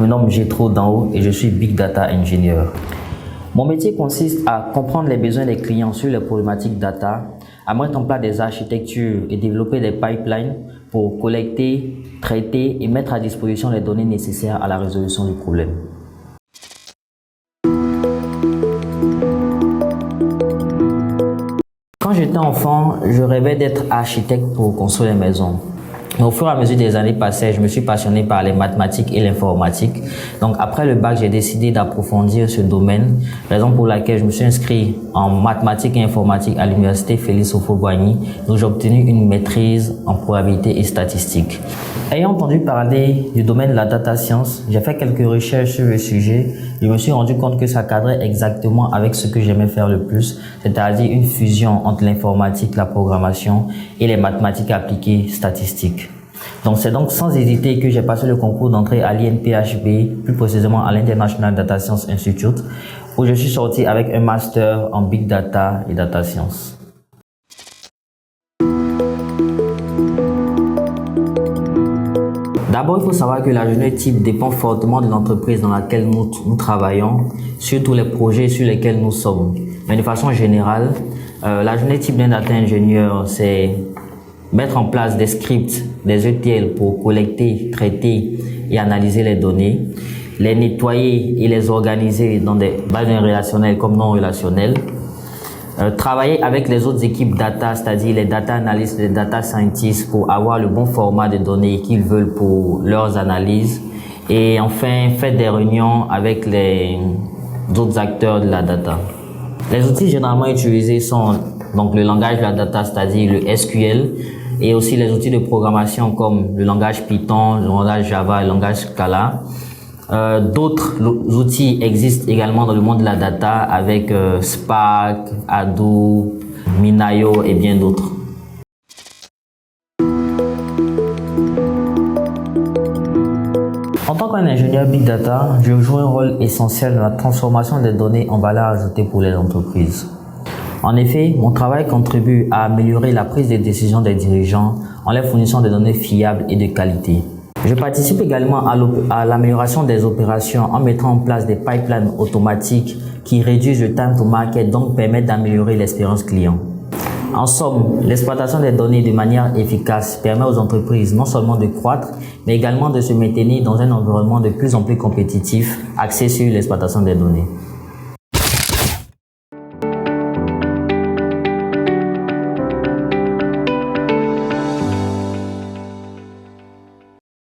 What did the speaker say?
me nomme Gétro Danho et je suis Big Data Engineer. Mon métier consiste à comprendre les besoins des clients sur les problématiques data, à mettre en place des architectures et développer des pipelines pour collecter, traiter et mettre à disposition les données nécessaires à la résolution du problème. Quand j'étais enfant, je rêvais d'être architecte pour construire des maisons. Mais au fur et à mesure des années passées, je me suis passionné par les mathématiques et l'informatique. Donc après le bac, j'ai décidé d'approfondir ce domaine, raison pour laquelle je me suis inscrit en mathématiques et informatique à l'université Félix Houphouët-Boigny, où j'ai obtenu une maîtrise en probabilité et statistique. Ayant entendu parler du domaine de la data science, j'ai fait quelques recherches sur le sujet. Je me suis rendu compte que ça cadrait exactement avec ce que j'aimais faire le plus, c'est-à-dire une fusion entre l'informatique, la programmation et les mathématiques appliquées statistiques. Donc c'est donc sans hésiter que j'ai passé le concours d'entrée à l'INPHB, plus précisément à l'International Data Science Institute, où je suis sorti avec un master en Big Data et Data Science. D'abord, il faut savoir que la journée type dépend fortement de l'entreprise dans laquelle nous travaillons, sur tous les projets sur lesquels nous sommes. Mais de façon générale, la journée type d'un data engineer, c'est mettre en place des scripts, des ETL pour collecter, traiter et analyser les données, les nettoyer et les organiser dans des bases relationnelles comme non relationnelles, travailler avec les autres équipes data, c'est-à-dire les data analysts, les data scientists pour avoir le bon format de données qu'ils veulent pour leurs analyses, et enfin faire des réunions avec les autres acteurs de la data. Les outils généralement utilisés sont donc le langage de la data, c'est-à-dire le SQL, et aussi les outils de programmation comme le langage Python, le langage Java et le langage Scala. D'autres outils existent également dans le monde de la data avec Spark, Hadoop, Minayo et bien d'autres. En tant qu'ingénieur Big Data, je joue un rôle essentiel dans la transformation des données en valeur ajoutée pour les entreprises. En effet, mon travail contribue à améliorer la prise de décision des dirigeants en leur fournissant des données fiables et de qualité. Je participe également à l'amélioration des opérations en mettant en place des pipelines automatiques qui réduisent le time to market, donc permettent d'améliorer l'expérience client. En somme, l'exploitation des données de manière efficace permet aux entreprises non seulement de croître, mais également de se maintenir dans un environnement de plus en plus compétitif axé sur l'exploitation des données.